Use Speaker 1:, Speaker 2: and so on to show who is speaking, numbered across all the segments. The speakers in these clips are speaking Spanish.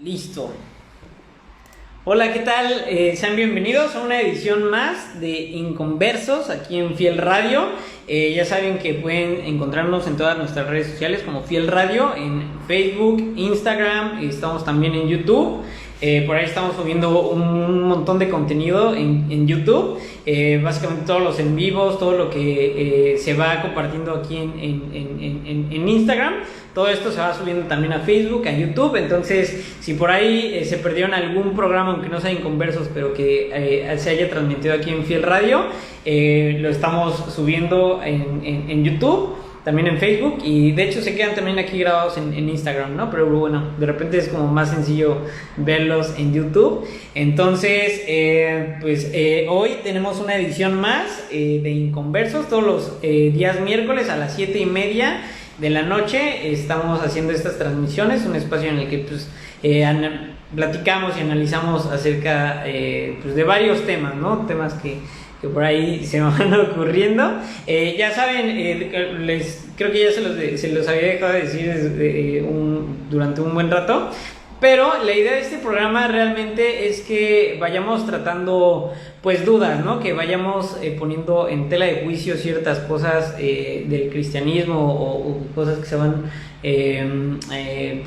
Speaker 1: Listo. Hola, ¿qué tal? Sean bienvenidos a una edición más de Inconversos aquí en Fiel Radio. Ya saben que pueden encontrarnos en todas nuestras redes sociales como Fiel Radio, en Facebook, Instagram, estamos también en YouTube. Por ahí estamos subiendo un montón de contenido en YouTube, básicamente todos los en vivos, todo lo que se va compartiendo aquí en Instagram, todo esto se va subiendo también a Facebook, a YouTube. Entonces, si por ahí se perdieron algún programa, aunque no sea Inconversos, pero que se haya transmitido aquí en Fiel Radio, lo estamos subiendo en YouTube, también en Facebook, y de hecho se quedan también aquí grabados en Instagram, ¿no? Pero bueno, de repente es como más sencillo verlos en YouTube. Entonces, hoy tenemos una edición más de Inconversos, todos los días miércoles a las 7:30 de la noche estamos haciendo estas transmisiones, un espacio en el que platicamos y analizamos acerca de varios temas, ¿no? Temas que por ahí se van ocurriendo. Ya saben, creo que ya se los había dejado de decir durante un buen rato, pero la idea de este programa realmente es que vayamos tratando pues dudas, ¿no? Que vayamos poniendo en tela de juicio ciertas cosas del cristianismo o cosas que se van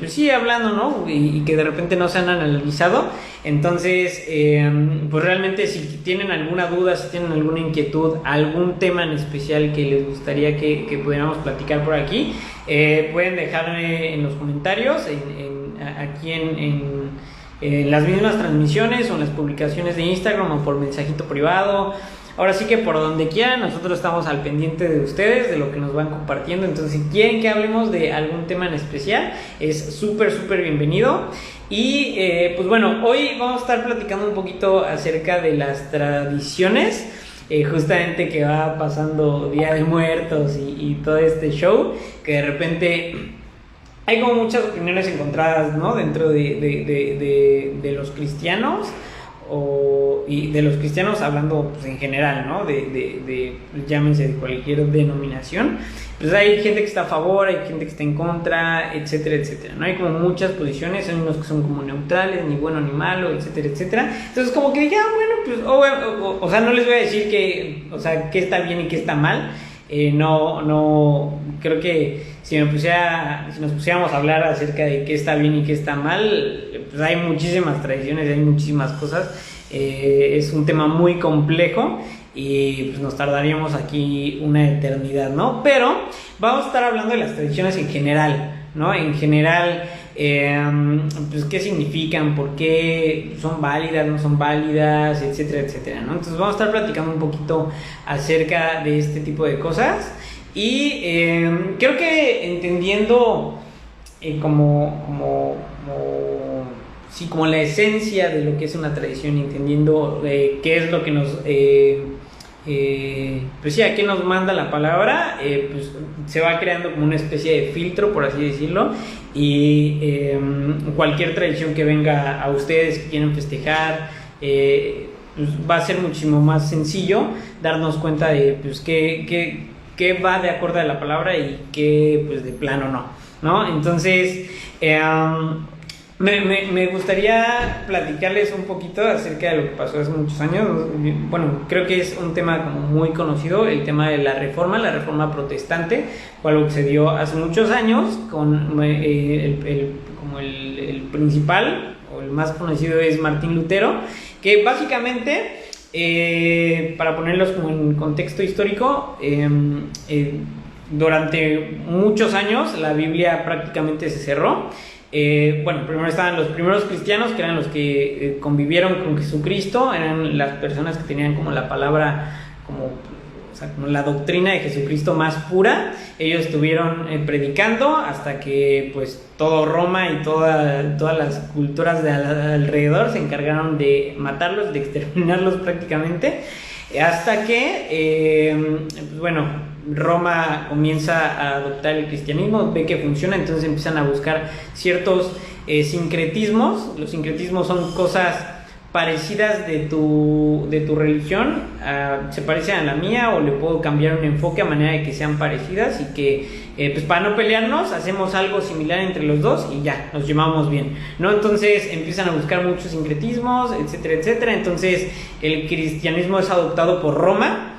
Speaker 1: pues sí, hablando, ¿no? Y que de repente no se han analizado. Entonces, pues realmente si tienen alguna duda, si tienen alguna inquietud, algún tema en especial que les gustaría que pudiéramos platicar por aquí, pueden dejarme en los comentarios, aquí en las mismas transmisiones o en las publicaciones de Instagram o por mensajito privado. Ahora sí que por donde quieran, nosotros estamos al pendiente de ustedes, de lo que nos van compartiendo. Entonces, si quieren que hablemos de algún tema en especial, es súper bienvenido. Y pues bueno, hoy vamos a estar platicando un poquito acerca de las tradiciones, justamente que va pasando Día de Muertos y todo este show, que de repente hay como muchas opiniones encontradas, ¿no? Dentro de los cristianos, y de los cristianos hablando pues en general, ¿no? Llámense de cualquier denominación. Pues hay gente que está a favor, hay gente que está en contra, etcétera, ¿no? Hay como muchas posiciones, hay unos que son como neutrales, ni bueno ni malo, etcétera. Entonces como que ya, bueno, pues, o sea, no les voy a decir que, o sea, qué está bien y qué está mal. No, creo que si nos pusiéramos a hablar acerca de qué está bien y qué está mal, pues hay muchísimas tradiciones, hay muchísimas cosas. Es un tema muy complejo y pues nos tardaríamos aquí una eternidad, ¿no? Pero vamos a estar hablando de las tradiciones en general, ¿no? En general, pues qué significan, por qué son válidas, no son válidas, etcétera, ¿no? Entonces vamos a estar platicando un poquito acerca de este tipo de cosas y creo que entendiendo como la esencia de lo que es una tradición, entendiendo qué es lo que nos pues sí, a qué nos manda la palabra, pues se va creando como una especie de filtro, por así decirlo, y cualquier tradición que venga a ustedes que quieran festejar, pues va a ser muchísimo más sencillo darnos cuenta de pues qué va de acuerdo a la palabra y qué pues de plano no. Entonces, me gustaría platicarles un poquito acerca de lo que pasó hace muchos años. Bueno, creo que es un tema como muy conocido, el tema de la reforma protestante, fue algo que se dio hace muchos años con el principal o el más conocido es Martín Lutero, que básicamente, para ponerlos como en contexto histórico, durante muchos años la Biblia prácticamente se cerró. Bueno, primero estaban los primeros cristianos, que eran los que convivieron con Jesucristo, eran las personas que tenían como la palabra, como la doctrina de Jesucristo más pura. Ellos estuvieron predicando hasta que pues todo Roma y todas las culturas de alrededor se encargaron de matarlos, de exterminarlos prácticamente, hasta que pues bueno, Roma comienza a adoptar el cristianismo, ve que funciona, entonces empiezan a buscar ciertos sincretismos. Los sincretismos son cosas parecidas de tu religión se parecen a la mía, o le puedo cambiar un enfoque a manera de que sean parecidas y que pues para no pelearnos hacemos algo similar entre los dos y ya, nos llevamos bien, ¿no? Entonces empiezan a buscar muchos sincretismos, etcétera, etcétera. Entonces el cristianismo es adoptado por Roma,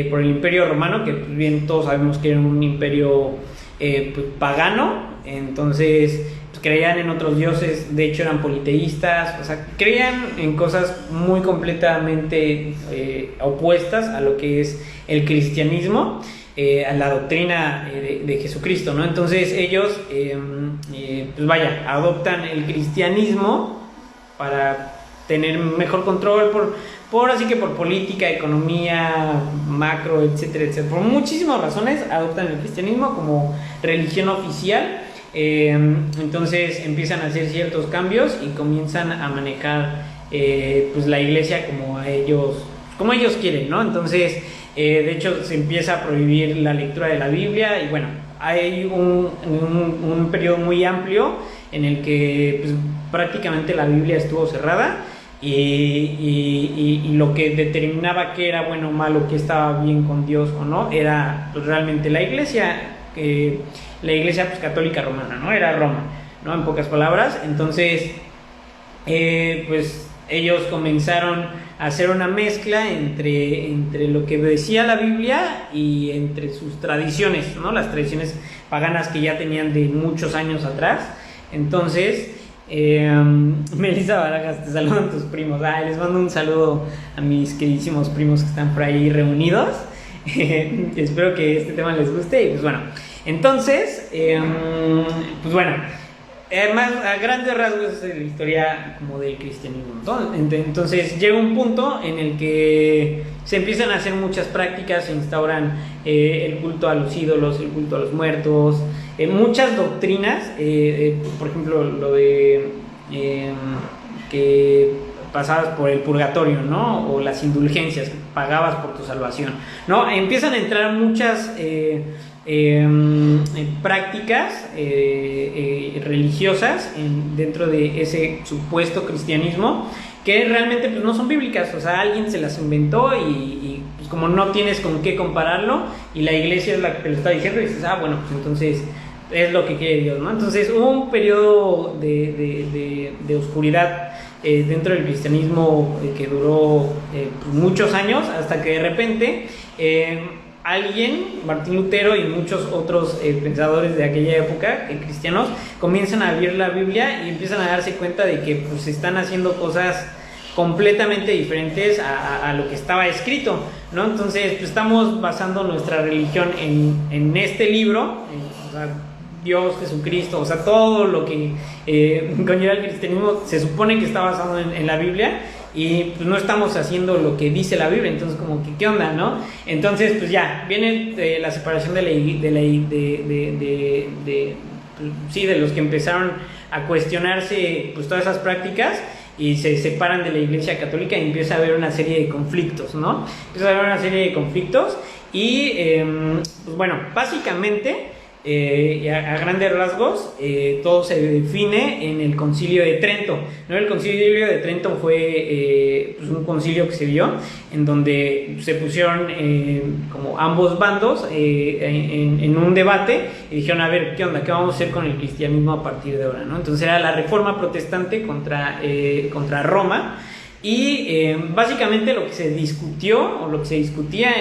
Speaker 1: por el Imperio Romano, que pues bien todos sabemos que era un imperio pues, pagano. Entonces creían en otros dioses, de hecho eran politeístas, o sea, creían en cosas muy completamente opuestas a lo que es el cristianismo, a la doctrina de Jesucristo, ¿no? Entonces ellos, pues vaya, adoptan el cristianismo para tener mejor control por así que por política, economía, macro, etcétera, etcétera. Por muchísimas razones adoptan el cristianismo como religión oficial. Entonces empiezan a hacer ciertos cambios y comienzan a manejar pues la iglesia como ellos quieren, ¿no? Entonces de hecho se empieza a prohibir la lectura de la Biblia y bueno, hay un periodo muy amplio en el que pues, prácticamente la Biblia estuvo cerrada y lo que determinaba qué era bueno o malo, qué estaba bien con Dios o no, era pues, realmente la iglesia pues, católica romana, ¿no? Era Roma, ¿no? En pocas palabras. Entonces pues ellos comenzaron a hacer una mezcla entre lo que decía la Biblia y entre sus tradiciones, ¿no? Las tradiciones paganas que ya tenían de muchos años atrás. Entonces Melissa Barajas, te saludan tus primos. Les mando un saludo a mis queridísimos primos que están por ahí reunidos. Espero que este tema les guste y pues bueno, entonces pues bueno, más a grandes rasgos es la historia como del cristianismo, ¿no? Entonces llega un punto en el que se empiezan a hacer muchas prácticas, se instauran el culto a los ídolos, el culto a los muertos, muchas doctrinas, por ejemplo lo de que pasabas por el purgatorio, ¿no? O las indulgencias, pagabas por tu salvación, ¿no? Empiezan a entrar muchas prácticas religiosas dentro de ese supuesto cristianismo que realmente pues, no son bíblicas, o sea, alguien se las inventó y pues, como no tienes con qué compararlo y la iglesia es la que te lo está diciendo y dices, bueno, pues entonces es lo que quiere Dios, ¿no? Entonces hubo un periodo de oscuridad dentro del cristianismo que duró muchos años hasta que de repente alguien, Martín Lutero y muchos otros pensadores de aquella época, cristianos, comienzan a abrir la Biblia y empiezan a darse cuenta de que pues están haciendo cosas completamente diferentes a lo que estaba escrito, ¿no? Entonces pues, estamos basando nuestra religión en este libro, o sea, Dios, Jesucristo, o sea, todo lo que conlleva el cristianismo se supone que está basado en la Biblia y pues no estamos haciendo lo que dice la Biblia, entonces como que qué onda, ¿no? Entonces pues ya viene la separación de los que empezaron a cuestionarse pues todas esas prácticas y se separan de la Iglesia Católica y empieza a haber una serie de conflictos, ¿no? Empieza a haber una serie de conflictos y pues bueno, básicamente a grandes rasgos todo se define en el Concilio de Trento, ¿no? El Concilio de Trento fue pues un concilio que se dio en donde se pusieron como ambos bandos en un debate y dijeron, a ver, ¿qué onda? ¿Qué vamos a hacer con el cristianismo a partir de ahora, ¿no? Entonces era la Reforma Protestante contra Roma. Y básicamente lo que se discutió o lo que se discutía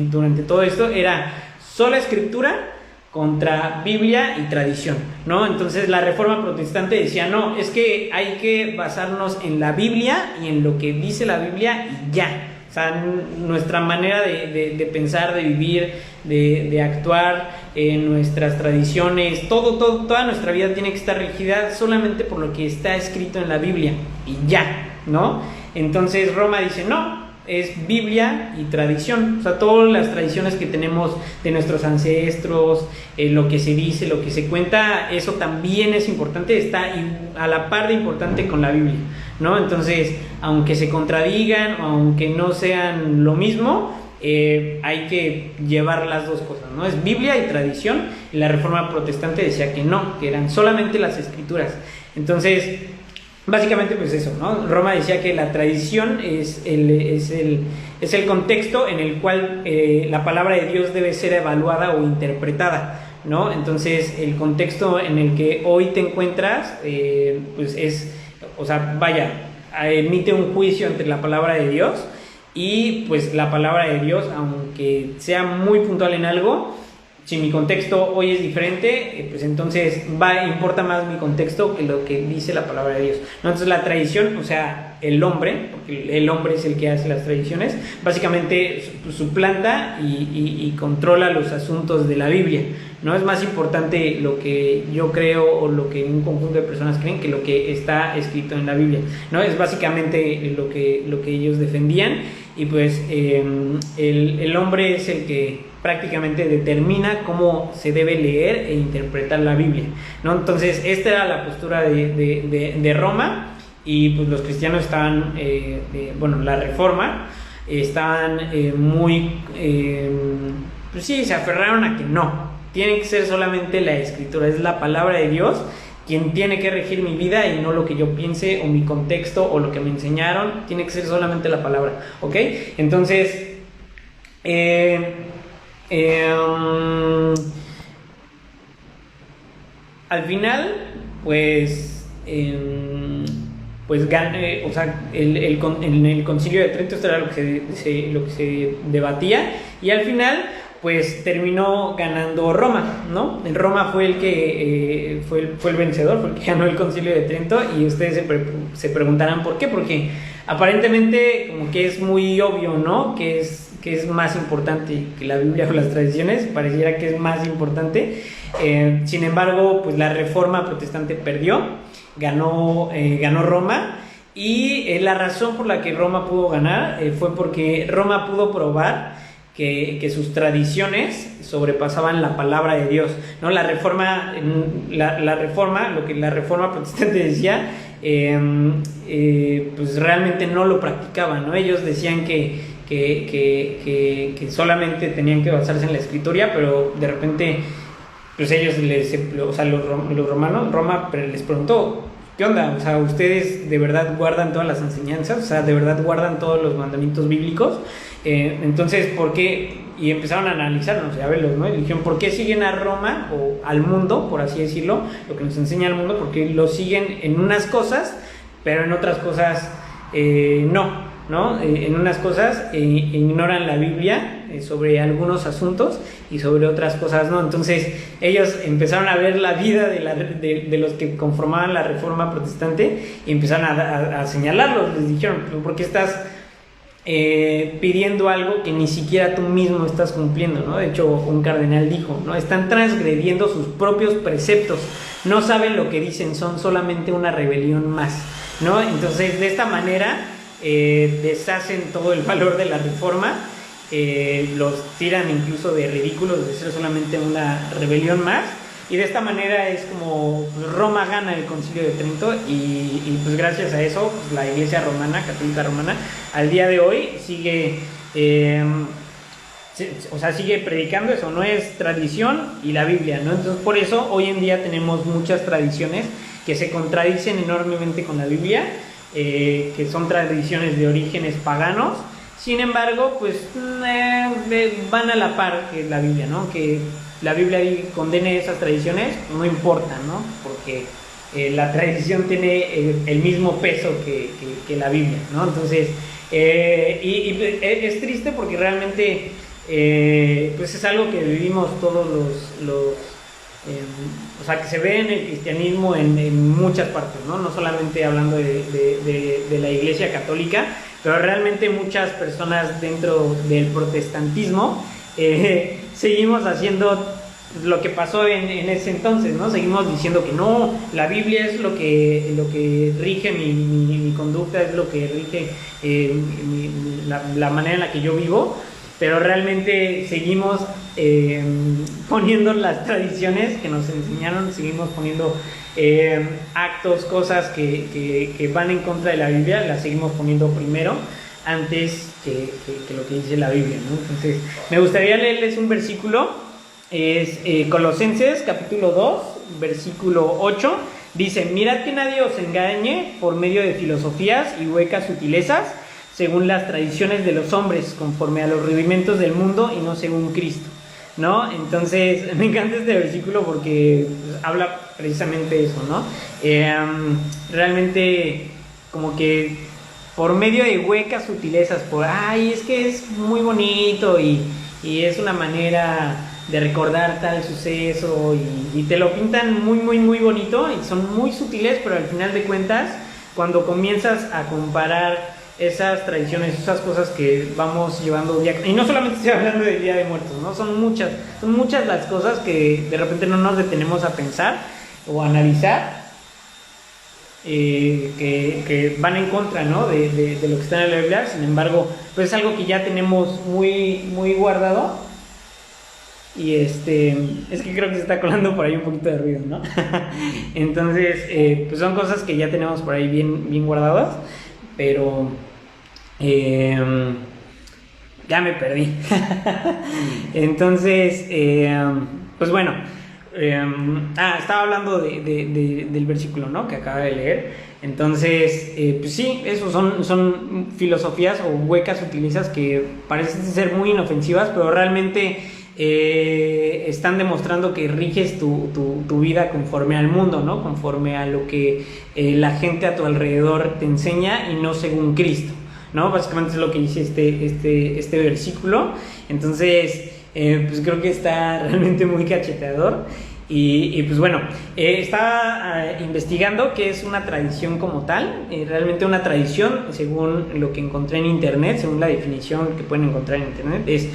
Speaker 1: durante todo esto era sola escritura contra Biblia y tradición, ¿no? Entonces la Reforma Protestante decía, no, es que hay que basarnos en la Biblia y en lo que dice la Biblia y ya. O sea, nuestra manera de pensar, de vivir, de actuar, nuestras tradiciones, toda nuestra vida tiene que estar regida solamente por lo que está escrito en la Biblia y ya, ¿no? Entonces Roma dice, no, es Biblia y tradición, o sea, todas las tradiciones que tenemos de nuestros ancestros, lo que se dice, lo que se cuenta, eso también es importante, está a la par de importante con la Biblia, ¿no? Entonces, aunque se contradigan, aunque no sean lo mismo, hay que llevar las dos cosas, ¿no? Es Biblia y tradición, y la Reforma Protestante decía que no, que eran solamente las escrituras. Entonces básicamente pues eso, ¿no? Roma decía que la tradición es el contexto en el cual la palabra de Dios debe ser evaluada o interpretada, ¿no? Entonces el contexto en el que hoy te encuentras pues es, o sea, vaya, emite un juicio entre la palabra de Dios y pues la palabra de Dios, aunque sea muy puntual en algo, si mi contexto hoy es diferente, pues entonces importa más mi contexto que lo que dice la palabra de Dios, ¿no? Entonces la tradición, o sea, el hombre, porque el hombre es el que hace las tradiciones, básicamente suplanta y controla los asuntos de la Biblia, ¿no? Es más importante lo que yo creo o lo que un conjunto de personas creen que lo que está escrito en la Biblia, ¿no? Es básicamente lo que ellos defendían, y pues el hombre es el que prácticamente determina cómo se debe leer e interpretar la Biblia, ¿no? Entonces esta era la postura de Roma, y pues los cristianos estaban, bueno, la Reforma, estaban muy, pues sí, se aferraron a que no, tiene que ser solamente la Escritura, es la palabra de Dios quien tiene que regir mi vida y no lo que yo piense o mi contexto o lo que me enseñaron, tiene que ser solamente la palabra, ¿ok? Entonces, al final, pues, pues o sea, en el Concilio de Trento esto era lo que se debatía, y al final pues terminó ganando Roma, ¿no? Roma fue el que fue el vencedor, fue el que ganó el Concilio de Trento, y ustedes se preguntarán por qué, porque aparentemente como que es muy obvio, ¿no? Que es más importante que la Biblia o las tradiciones, pareciera que es más importante. Sin embargo, pues la Reforma protestante perdió, ganó Roma, y la razón por la que Roma pudo ganar fue porque Roma pudo probar que sus tradiciones sobrepasaban la palabra de Dios, ¿no? La Reforma, lo que la Reforma protestante decía, pues realmente no lo practicaban, ¿no? Ellos decían que solamente tenían que basarse en la Escritura, pero de repente pues ellos o sea, los romanos, Roma les preguntó: ¿qué onda? O sea, ¿ustedes de verdad guardan todas las enseñanzas? O sea, ¿de verdad guardan todos los mandamientos bíblicos? Entonces, ¿por qué? Y empezaron a analizarnos, a verlos, ¿no? Y dijeron: ¿por qué siguen a Roma o al mundo, por así decirlo, lo que nos enseña el mundo? Porque lo siguen en unas cosas, pero en otras cosas ¿no? En unas cosas ignoran la Biblia sobre algunos asuntos, y sobre otras cosas no. Entonces ellos empezaron a ver la vida de los que conformaban la Reforma protestante, y empezaron a señalarlos. Les dijeron: ¿por qué estás pidiendo algo que ni siquiera tú mismo estás cumpliendo, ¿no? De hecho, un cardenal dijo, ¿no? Están transgrediendo sus propios preceptos, no saben lo que dicen, son solamente una rebelión más, ¿no? Entonces, de esta manera deshacen todo el valor de la Reforma, los tiran incluso de ridículos, de ser solamente una rebelión más, y de esta manera es como Roma gana el Concilio de Trento, y pues gracias a eso, pues la Iglesia romana, católica romana, al día de hoy sigue, o sea, sigue predicando eso, no es tradición y la Biblia, ¿no? Entonces por eso hoy en día tenemos muchas tradiciones que se contradicen enormemente con la Biblia, que son tradiciones de orígenes paganos. Sin embargo, pues van a la par que la Biblia, ¿no? Que la Biblia condene esas tradiciones, no importa, ¿no? Porque la tradición tiene el mismo peso que la Biblia, ¿no? Entonces, es triste porque realmente pues es algo que vivimos todos o sea, que se ve en el cristianismo en muchas partes, ¿no? No solamente hablando de la Iglesia católica, pero realmente muchas personas dentro del protestantismo seguimos haciendo lo que pasó en ese entonces, ¿no? Seguimos diciendo que no, la Biblia es lo que rige mi conducta, es lo que rige la manera en la que yo vivo, pero realmente seguimos poniendo las tradiciones que nos enseñaron, seguimos poniendo actos, cosas que van en contra de la Biblia, las seguimos poniendo primero antes que lo que dice la Biblia, ¿no? Entonces, me gustaría leerles un versículo, es Colosenses capítulo 2, versículo 8, Dice: mirad que nadie os engañe por medio de filosofías y huecas sutilezas, según las tradiciones de los hombres, conforme a los rudimentos del mundo y no según Cristo, ¿no? Entonces, me encanta este versículo porque pues, habla precisamente de eso, ¿no? Realmente, como que por medio de huecas sutilezas, ay, es que es muy bonito y es una manera de recordar tal suceso y te lo pintan muy, muy, muy bonito y son muy sutiles, pero al final de cuentas, cuando comienzas a comparar esas tradiciones, esas cosas que vamos llevando día, y no solamente estoy hablando del Día de Muertos, ¿no? Son muchas las cosas que de repente no nos detenemos a pensar o a analizar, que van en contra, ¿no? de lo que está en la Biblia. Sin embargo, pues es algo que ya tenemos muy, muy guardado. Y es que creo que se está colando por ahí un poquito de ruido, ¿no? Entonces, pues son cosas que ya tenemos por ahí bien, bien guardadas, pero ya me perdí. Entonces, pues bueno, estaba hablando del versículo, ¿no? Que acaba de leer. Entonces, pues sí, eso son filosofías o huecas utilizas que parecen ser muy inofensivas, pero realmente están demostrando que riges tu vida conforme al mundo, ¿no? Conforme a lo que la gente a tu alrededor te enseña y no según Cristo, ¿no? Básicamente es lo que dice este versículo. Entonces, pues creo que está realmente muy cacheteador. Y pues bueno, estaba investigando qué es una tradición como tal. Realmente una tradición, según lo que encontré en internet, según la definición que pueden encontrar en internet, es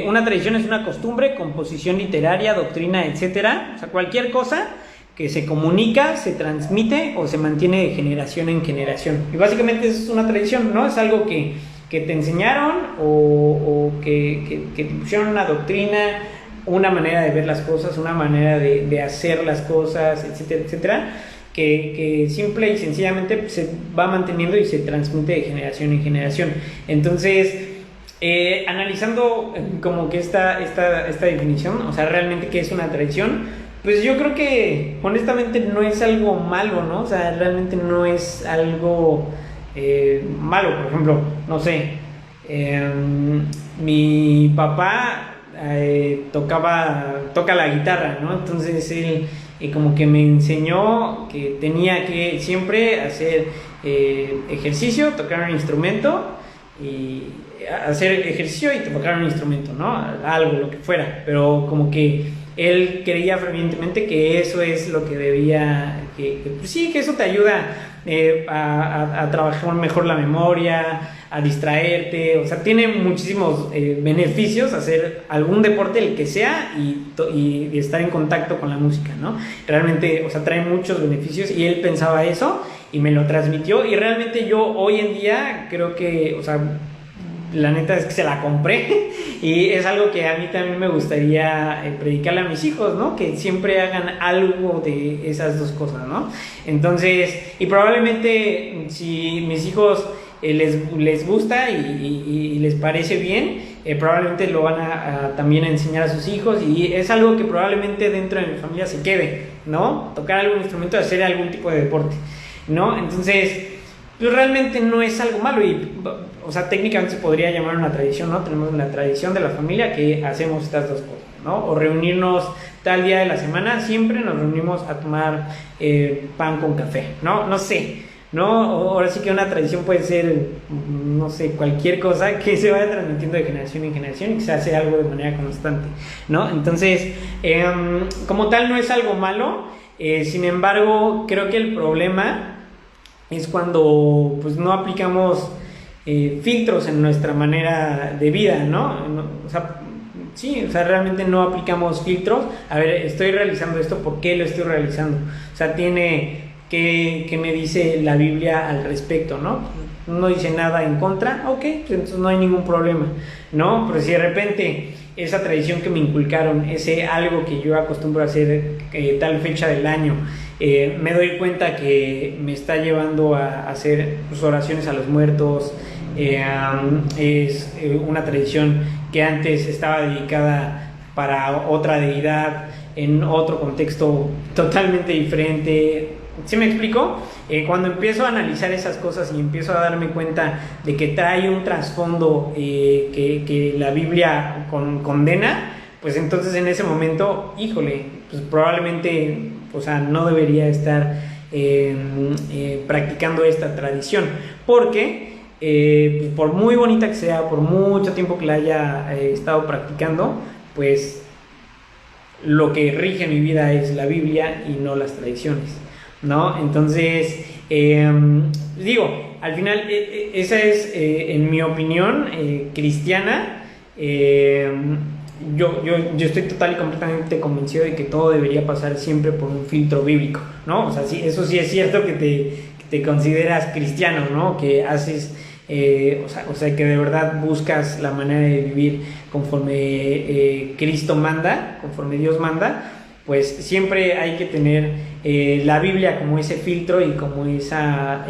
Speaker 1: una tradición es una costumbre, composición literaria, doctrina, etcétera. O sea, cualquier cosa que se comunica, se transmite o se mantiene de generación en generación. Y básicamente es una tradición, ¿no? Es algo que te enseñaron o que te pusieron una doctrina, una manera de ver las cosas, una manera de hacer las cosas, etcétera, etcétera, que simple y sencillamente se va manteniendo y se transmite de generación en generación. Entonces, analizando como que esta definición, o sea, realmente qué es una tradición, pues yo creo que honestamente no es algo malo, ¿no? O sea, realmente no es algo malo. Por ejemplo, no sé, mi papá toca la guitarra, ¿no? Entonces él como que me enseñó que tenía que siempre hacer ejercicio, tocar un instrumento y hacer ejercicio y tocar un instrumento, ¿no? Algo, lo que fuera, pero como que él creía fervientemente que eso es lo que debía, pues sí, que eso te ayuda a trabajar mejor la memoria, a distraerte. O sea, tiene muchísimos beneficios hacer algún deporte, el que sea, y estar en contacto con la música, ¿no? Realmente, o sea, trae muchos beneficios y él pensaba eso y me lo transmitió, y realmente yo hoy en día creo que, o sea, la neta es que se la compré y es algo que a mí también me gustaría predicarle a mis hijos, ¿no? Que siempre hagan algo de esas dos cosas, ¿no? Entonces, y probablemente si mis hijos les gusta y les parece bien, probablemente lo van a también a enseñar a sus hijos, y es algo que probablemente dentro de mi familia se quede, ¿no? Tocar algún instrumento, hacer algún tipo de deporte, ¿no? Entonces, pues realmente no es algo malo, y o sea, técnicamente se podría llamar una tradición, ¿no? Tenemos la tradición de la familia que hacemos estas dos cosas, ¿no? O reunirnos tal día de la semana, siempre nos reunimos a tomar pan con café, ¿no? No sé, ¿no? Ahora sí que una tradición puede ser, no sé, cualquier cosa que se vaya transmitiendo de generación en generación y que se hace algo de manera constante, ¿no? Entonces, como tal no es algo malo, sin embargo, creo que el problema es cuando pues no aplicamos filtros en nuestra manera de vida, ¿no? O sea, sí, o sea, realmente no aplicamos filtros. A ver, estoy realizando esto, ¿por qué lo estoy realizando? O sea, tiene que me dice la Biblia al respecto, ¿no? No dice nada en contra, ok, pues entonces no hay ningún problema, ¿no? Pero si de repente esa tradición que me inculcaron, ese algo que yo acostumbro a hacer tal fecha del año, me doy cuenta que me está llevando a hacer pues, oraciones a los muertos, es una tradición que antes estaba dedicada para otra deidad en otro contexto totalmente diferente, ¿Sí me explico? Cuando empiezo a analizar esas cosas y empiezo a darme cuenta de que trae un trasfondo que la Biblia condena, pues entonces en ese momento, híjole, pues probablemente, o sea, no debería estar practicando esta tradición, porque pues por muy bonita que sea, por mucho tiempo que la haya estado practicando, pues lo que rige mi vida es la Biblia y no las tradiciones, ¿no? Entonces, digo, al final, esa es, en mi opinión, cristiana. Yo estoy total y completamente convencido de que todo debería pasar siempre por un filtro bíblico, ¿no? O sea, sí, eso sí es cierto que te consideras cristiano, ¿no? Que haces, o sea, que de verdad buscas la manera de vivir conforme Cristo manda, conforme Dios manda, pues siempre hay que tener la Biblia como ese filtro y como esa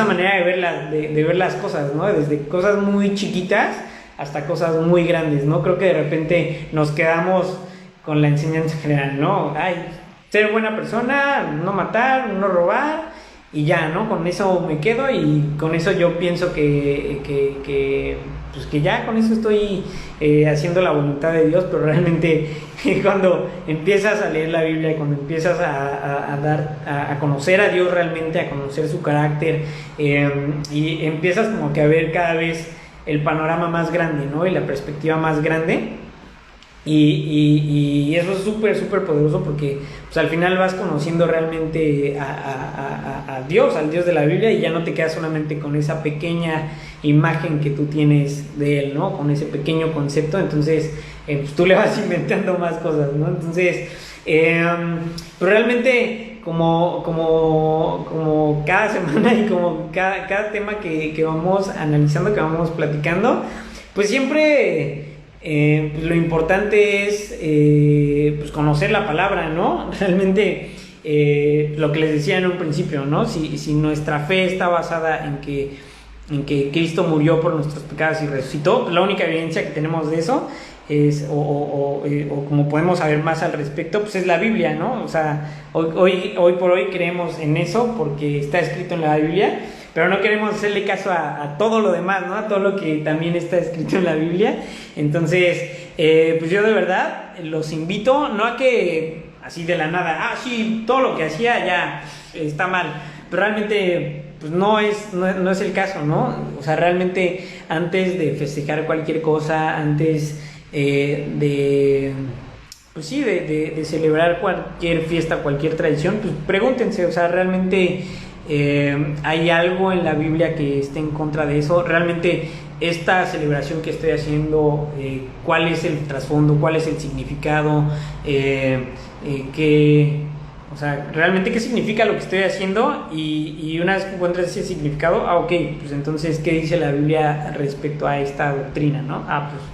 Speaker 1: manera de ver las cosas, ¿no? Desde cosas muy chiquitas hasta cosas muy grandes, ¿no? Creo que de repente nos quedamos con la enseñanza general, ¿no? Ay, ser buena persona, no matar, no robar, y ya, ¿no? Con eso me quedo y con eso yo pienso pues que ya con eso estoy haciendo la voluntad de Dios, pero realmente cuando empiezas a leer la Biblia y cuando empiezas a conocer a Dios realmente, a conocer su carácter, y empiezas como que a ver cada vez el panorama más grande, ¿no? Y la perspectiva más grande, y eso es súper, súper poderoso, porque pues al final vas conociendo realmente a Dios, al Dios de la Biblia, y ya no te quedas solamente con esa pequeña imagen que tú tienes de Él, ¿no? Con ese pequeño concepto. Entonces pues tú le vas inventando más cosas, ¿no? Entonces pues realmente como cada semana y como cada tema que vamos analizando, que vamos platicando, pues siempre lo importante es pues conocer la palabra, ¿no? Realmente lo que les decía en un principio, ¿no? Si nuestra fe está basada en que Cristo murió por nuestros pecados y resucitó, la única evidencia que tenemos de eso es, o como podemos saber más al respecto, pues es la Biblia, ¿no? O sea, hoy por hoy creemos en eso porque está escrito en la Biblia, pero no queremos hacerle caso a todo lo demás, ¿no? A todo lo que también está escrito en la Biblia. Entonces, pues yo de verdad los invito, no a que así de la nada, sí, todo lo que hacía ya está mal, pero realmente pues no es el caso, ¿no? O sea, realmente antes de festejar cualquier cosa, antes de celebrar cualquier fiesta, cualquier tradición, pues pregúntense, o sea, realmente hay algo en la Biblia que esté en contra de eso. Realmente esta celebración que estoy haciendo, cuál es el trasfondo, cuál es el significado, o sea, realmente qué significa lo que estoy haciendo, y una vez que encuentres ese significado, ok, pues entonces qué dice la Biblia respecto a esta doctrina, ¿no?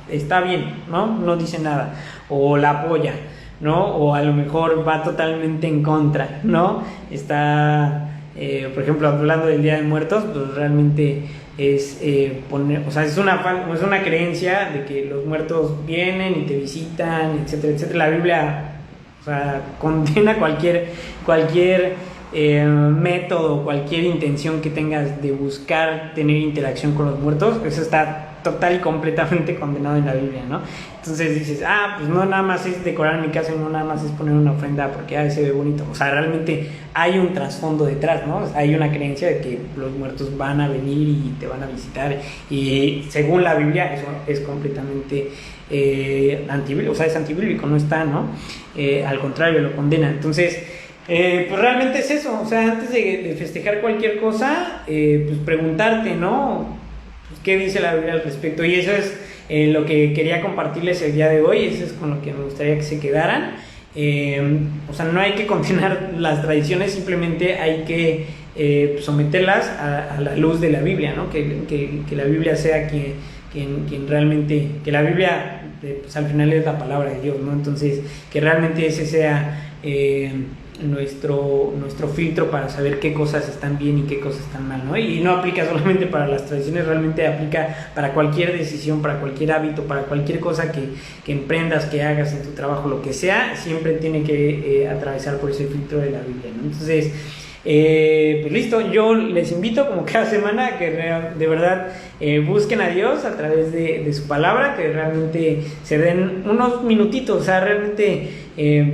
Speaker 1: Pues está bien, ¿no? No dice nada, o la apoya, ¿no? O a lo mejor va totalmente en contra, ¿no? Está, por ejemplo, hablando del Día de Muertos, pues realmente es o sea, es una creencia de que los muertos vienen y te visitan, etcétera, etcétera. La Biblia, o sea, condena cualquier método, cualquier intención que tengas de buscar tener interacción con los muertos. Eso está total y completamente condenado en la Biblia, ¿no? Entonces dices, pues no nada más es decorar mi casa y no nada más es poner una ofrenda porque se ve bonito. O sea, realmente hay un trasfondo detrás, ¿no? Hay una creencia de que los muertos van a venir y te van a visitar, y según la Biblia eso es completamente antibíblico, o sea, es antibíblico, no está, ¿no? Al contrario, lo condena. Entonces, pues realmente es eso, o sea, antes de festejar cualquier cosa, pues preguntarte, ¿no? Pues, ¿qué dice la Biblia al respecto? Y eso es lo que quería compartirles el día de hoy. Eso es con lo que me gustaría que se quedaran. O sea, no hay que condenar las tradiciones, simplemente hay que someterlas a la luz de la Biblia, ¿no? Que la Biblia sea quien realmente, que la Biblia pues al final es la palabra de Dios, ¿no? Entonces, que realmente ese sea nuestro filtro para saber qué cosas están bien y qué cosas están mal, ¿no? Y no aplica solamente para las tradiciones, realmente aplica para cualquier decisión, para cualquier hábito, para cualquier cosa que emprendas, que hagas en tu trabajo, lo que sea, siempre tiene que atravesar por ese filtro de la Biblia, ¿no? Entonces, pues listo, yo les invito como cada semana a que de verdad busquen a Dios a través de su palabra, que realmente se den unos minutitos, o sea, realmente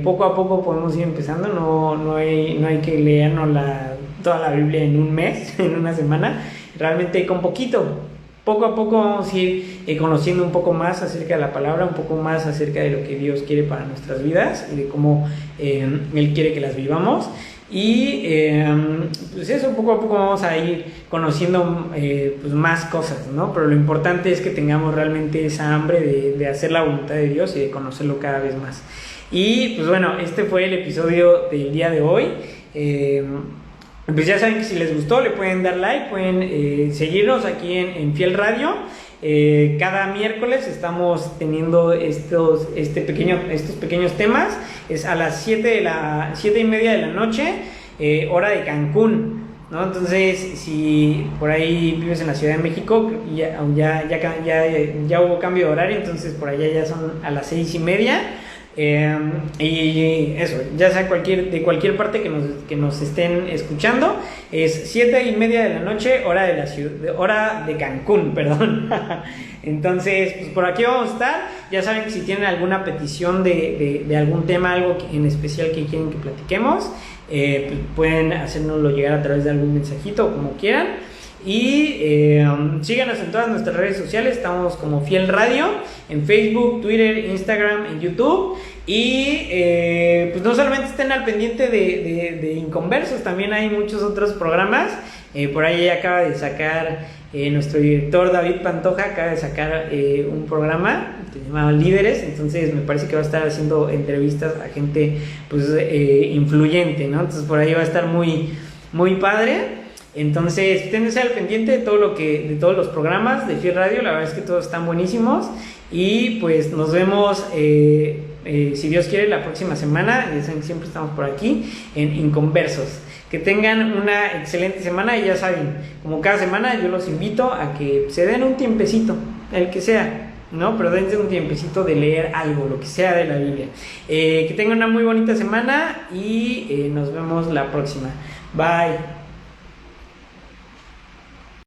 Speaker 1: poco a poco podemos ir empezando, no hay que leernos toda la Biblia en un mes, en una semana, realmente con poco a poco vamos a ir conociendo un poco más acerca de la palabra, un poco más acerca de lo que Dios quiere para nuestras vidas y de cómo Él quiere que las vivamos. Y pues eso, poco a poco vamos a ir conociendo pues más cosas, ¿no? Pero lo importante es que tengamos realmente esa hambre de hacer la voluntad de Dios y de conocerlo cada vez más. Y pues bueno, este fue el episodio del día de hoy. Pues ya saben que si les gustó le pueden dar like, pueden seguirnos aquí en Fiel Radio. Cada miércoles estamos teniendo estos pequeños temas. Es a las 7:30 de la noche, hora de Cancún, ¿no? Entonces, si por ahí vives en la Ciudad de México, ya hubo cambio de horario, entonces por allá ya son a las 6:30. Y eso, ya sea de cualquier parte que nos estén escuchando, es 7:30 de la noche, hora de Cancún, perdón. Entonces, pues por aquí vamos a estar. Ya saben que si tienen alguna petición de algún tema, algo en especial que quieren que platiquemos, pues pueden hacérnoslo llegar a través de algún mensajito o como quieran. Y síganos en todas nuestras redes sociales, estamos como Fiel Radio, en Facebook, Twitter, Instagram, en YouTube. Y pues no solamente estén al pendiente de Inconversos, también hay muchos otros programas. Por ahí acaba de sacar nuestro director David Pantoja, acaba de sacar un programa que se llama Líderes. Entonces me parece que va a estar haciendo entrevistas a gente pues influyente, ¿no? Entonces por ahí va a estar muy, muy padre. Entonces, esténse al pendiente de todos los programas de Fiel Radio, la verdad es que todos están buenísimos. Y pues nos vemos, si Dios quiere, la próxima semana. Ya saben que siempre estamos por aquí en Inconversos. Que tengan una excelente semana y ya saben, como cada semana yo los invito a que se den un tiempecito, el que sea, ¿no? Pero dense un tiempecito de leer algo, lo que sea de la Biblia. Que tengan una muy bonita semana y nos vemos la próxima. Bye.